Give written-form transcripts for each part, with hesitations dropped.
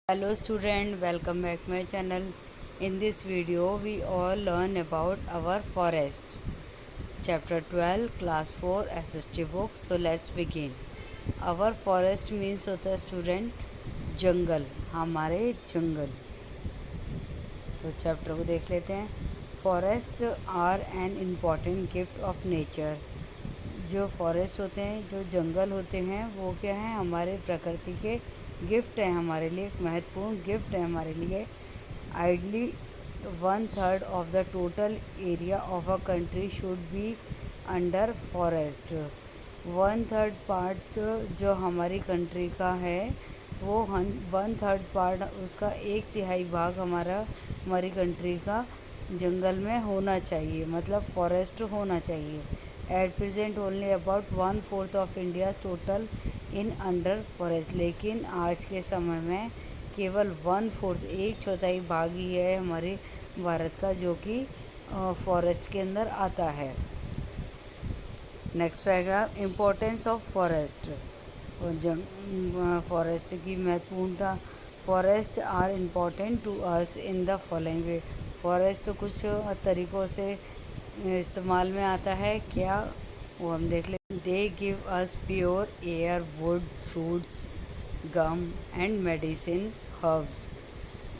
Hello student, welcome back my channel. In this video we all learn about our forests. Chapter 12 class 4 SST book. So let's begin. Our forest means होता है student जंगल, हमारे जंगल. तो chapter को देख लेते हैं. Forests are an important gift of nature. जो forest होते हैं, जो जंगल होते हैं, वो क्या है, हमारे प्रकृति के गिफ्ट है, हमारे लिए एक महत्वपूर्ण गिफ्ट है हमारे लिए. Ideally 1/3 of the total area of a country should be under forest. 1/3 part जो हमारी कंट्री का है वो 1/3 पार्ट, उसका 1/3 भाग हमारी कंट्री का जंगल में होना चाहिए, मतलब फॉरेस्ट होना चाहिए. At present only about 1/4 of India's total in under forest. लेकिन आज के समय में केवल 1/4, 1/4 भाग ही है हमारे भारत का जो कि फॉरेस्ट के अंदर आता है. Next paragraph. Importance of forest. Forest की महत्वपूर्णता. Forest are important to us in the following way. Forest तो कुछ तरीक़ों से इस्तेमाल में आता है, क्या वो हम देख लें. They give us pure air, wood, fruits, gum and medicine, herbs.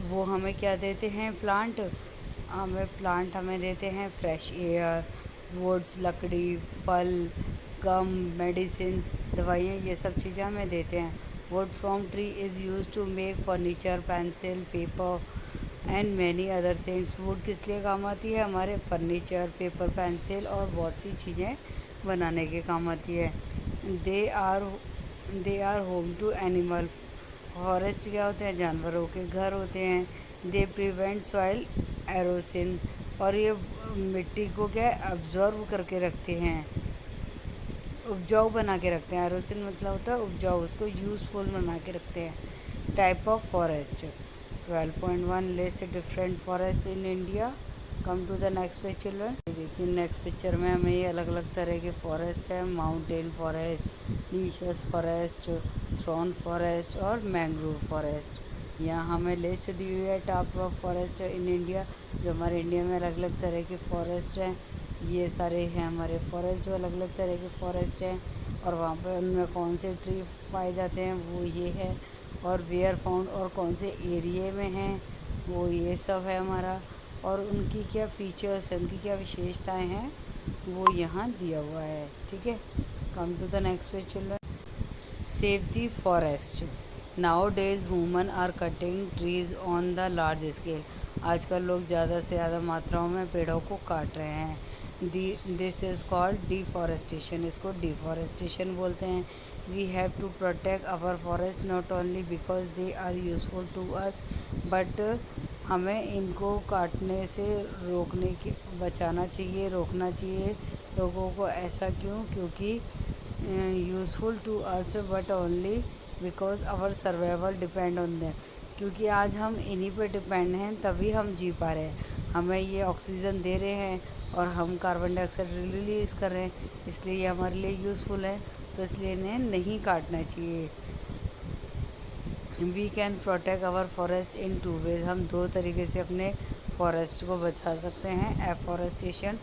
वो हमें क्या देते हैं, प्लांट हमें देते हैं फ्रेश एयर, वुड्स लकड़ी, फल, गम, मेडिसिन दवाइयाँ, ये सब चीज़ें हमें देते हैं. Wood from tree is use to make furniture, pencil, paper and many other things. Wood किस लिए काम आती है, हमारे फर्नीचर, पेपर, पेंसिल और बहुत सी चीज़ें बनाने के काम आती है. They are home to animal. Forest क्या होते हैं, जानवरों के घर होते हैं. They prevent soil erosion. और ये मिट्टी को क्या अब्जॉर्व करके रखते हैं, उपजाऊ बना के रखते हैं. एरोसिन मतलब होता है उपजाऊ, उसको यूज़फुल बना के रखते हैं. Type of forest. 12.1 list different forest in India. Come to the next page children. देखिए नेक्स्ट पिक्चर में हमें ये अलग अलग तरह के फॉरेस्ट है. माउंटेन फॉरेस्ट, लीशियस फॉरेस्ट, थ्रॉन फॉरेस्ट और मैंग्रोव फॉरेस्ट. यहाँ हमें लिस्ट दी हुई है type of forest in India. जो हमारे इंडिया में अलग अलग तरह के फॉरेस्ट हैं, ये सारे हैं हमारे फॉरेस्ट जो अलग अलग तरह के फॉरेस्ट हैं. और वहाँ पर उनमें कौन से ट्री पाए जाते हैं वो ये है, और वेयर फाउंड और कौन से एरिए में हैं वो ये सब है हमारा. और उनकी क्या फीचर्स हैं, उनकी क्या विशेषताएं हैं वो यहाँ दिया हुआ है. ठीक है. Come to the next page children. Save the forest. Nowadays woman are cutting trees on the large scale. आजकल लोग ज़्यादा से ज़्यादा मात्राओं में पेड़ों को काट रहे हैं. This is called deforestation. इसको डिफॉरेस्टेशन बोलते हैं. We have to protect our forest not only because they are useful to us, but हमें इनको काटने से बचाना चाहिए, रोकना चाहिए लोगों को. ऐसा क्यों, क्योंकि useful to us but only because our survival depend on them. क्योंकि आज हम इन्हीं पे डिपेंड हैं, तभी हम जी पा रहे हैं. हमें ये ऑक्सीजन दे रहे हैं और हम कार्बन डाइऑक्साइड रिलीज़ कर रहे हैं, इसलिए ये हमारे लिए यूज़फुल है. तो इसलिए इन्हें नहीं काटना चाहिए. We can protect our forest in 2 ways. हम 2 तरीके से अपने फॉरेस्ट को बचा सकते हैं, एफॉरेस्टेशन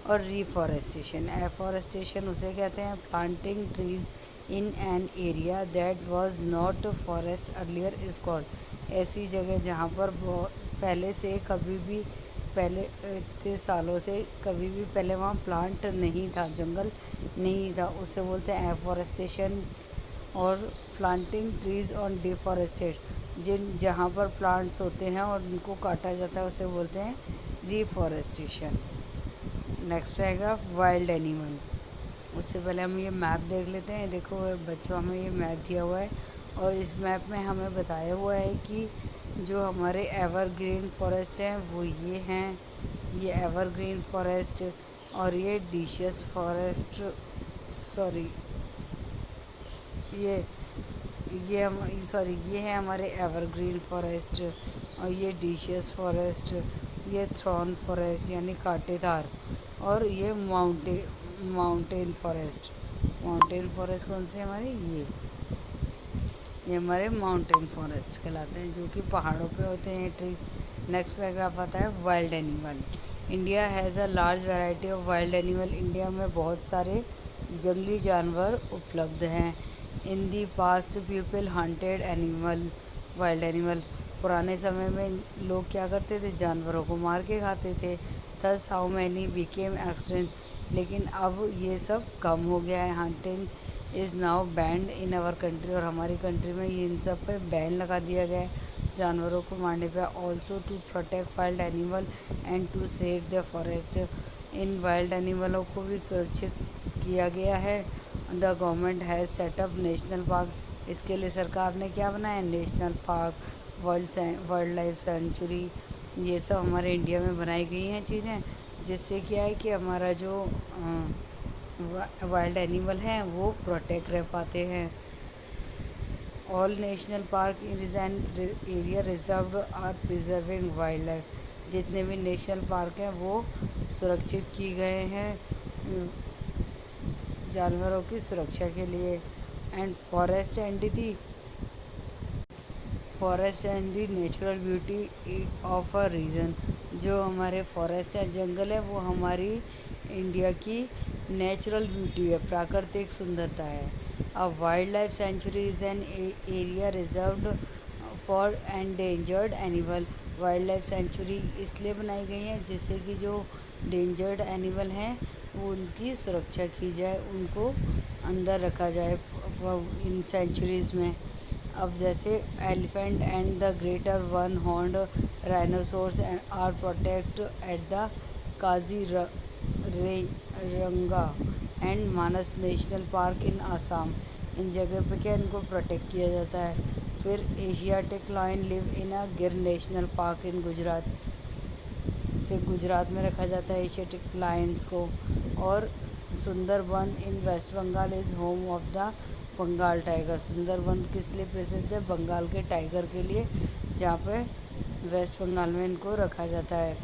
और रिफॉरेस्टेशन. एफॉरेस्टेशन उसे कहते हैं planting trees in an area that was not forest earlier is called. ऐसी जगह जहाँ पर पहले से कभी भी पहले इतने सालों से कभी भी पहले वहाँ प्लांट नहीं था, जंगल नहीं था, उसे बोलते हैं एफॉरेस्टेशन. और प्लांटिंग ट्रीज ऑन डिफॉरेस्टेड, जहाँ पर प्लांट्स होते हैं और उनको काटा जाता है उसे बोलते हैं reforestation. Next paragraph. Wild animal. उससे पहले हम ये मैप देख लेते हैं. देखो बच्चों, हमें ये मैप दिया हुआ है और इस मैप में हमें बताया हुआ है कि जो हमारे एवरग्रीन फॉरेस्ट हैं वो ये हैं, ये एवरग्रीन फॉरेस्ट, और ये डिशियस फॉरेस्ट, सॉरी ये है हमारे एवरग्रीन फॉरेस्ट, और ये डिशियस फॉरेस्ट, ये थ्रॉन फॉरेस्ट यानी कांटेदार, और ये माउंटेन फॉरेस्ट. माउंटेन फॉरेस्ट कौन से हमारे, ये हमारे माउंटेन फॉरेस्ट कहलाते हैं, जो कि पहाड़ों पे होते हैं ट्री। नेक्स्ट पैराग्राफ आता है wild animal. India has a large variety of wild animal. India में बहुत सारे जंगली जानवर उपलब्ध हैं। In the past people hunted animal wild animal. पुराने समय में लोग क्या करते थे, जानवरों को मार के खाते थे। Thus how many became extinct. लेकिन अब ये सब कम हो गया है। Hunting is now banned in our country. और हमारी कंट्री में ये इन सब पे बैन लगा दिया गया है जानवरों को मारने पे। Also to protect wild animal and to save the forest. इन वाइल्ड एनिमलों को भी सुरक्षित किया गया है। The government has setup national park. इसके लिए सरकार ने क्या बनाया, national park, world life sanctuary. ये सब हमारे इंडिया में बनाई गई हैं चीज़ें, जिससे क्या है कि हमारा जो वाइल्ड एनिमल हैं वो प्रोटेक्ट रह पाते हैं। All national park is an area reserved are preserving wildlife. जितने भी नेशनल पार्क हैं वो सुरक्षित किए गए हैं जानवरों की सुरक्षा के लिए। And forest and the natural beauty of a region. जो हमारे फॉरेस्ट या जंगल है वो हमारी इंडिया की नेचुरल ब्यूटी है, प्राकृतिक सुंदरता है। A wild life sanctuary is an area reserved for endangered animal. Wild life sanctuary इसलिए बनाई गई है जिससे कि जो डेंजर्ड एनिमल हैं वो उनकी सुरक्षा की जाए, उनको अंदर रखा जाए इन सेंचुरीज़ में। अब जैसे elephant and the greater one horned rhinoceros are protect at the Kaziranga and Manas national park in Assam. इन जगह पे क्या इनको प्रोटेक्ट किया जाता है। फिर Asiatic lion live in a Gir national park इन गुजरात। से गुजरात में रखा जाता है एशियाटिक लायंस को। और Sundarban in West Bengal is home of the Bengal tiger. Sundarban किस लिए प्रसिद्ध है, बंगाल के टाइगर के लिए, जहाँ पे वेस्ट बंगाल में इनको रखा जाता है।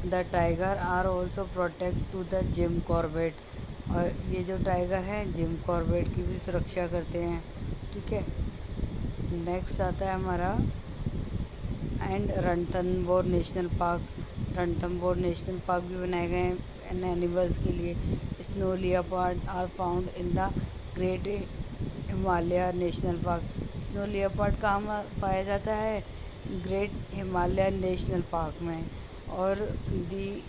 The tiger are also protect to the Jim Corbett. और ये जो टाइगर है जिम कॉर्बेट की भी सुरक्षा करते हैं, ठीक है। नेक्स्ट आता है हमारा and Ranthambore national park. Ranthambore national park भी बनाए गए हैं एनिमल्स के लिए। Snow leopard are found in the great Himalaya national park. स्नो लियोपार्ड कहाँ पाया जाता है, ग्रेट हिमालय नेशनल पार्क में। और the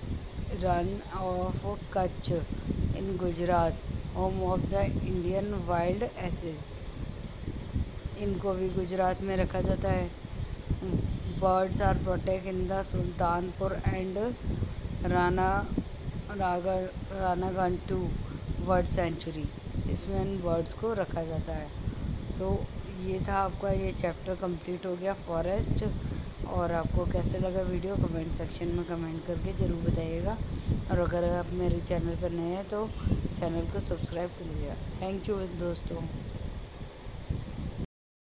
Rann of Kutch in Gujarat, home of the Indian wild asses. इनको भी गुजरात में रखा जाता है। Birds are protect in the Sultanpur and Ranganathittu bird sanctuary. इसमें इन बर्ड्स को रखा जाता है। तो ये था आपका ये चैप्टर कंप्लीट हो गया फॉरेस्ट। और आपको कैसे लगा वीडियो कमेंट सेक्शन में कमेंट करके ज़रूर बताइएगा। और अगर आप मेरे चैनल पर नए हैं तो चैनल को सब्सक्राइब कर लीजिएगा। थैंक यू दोस्तों।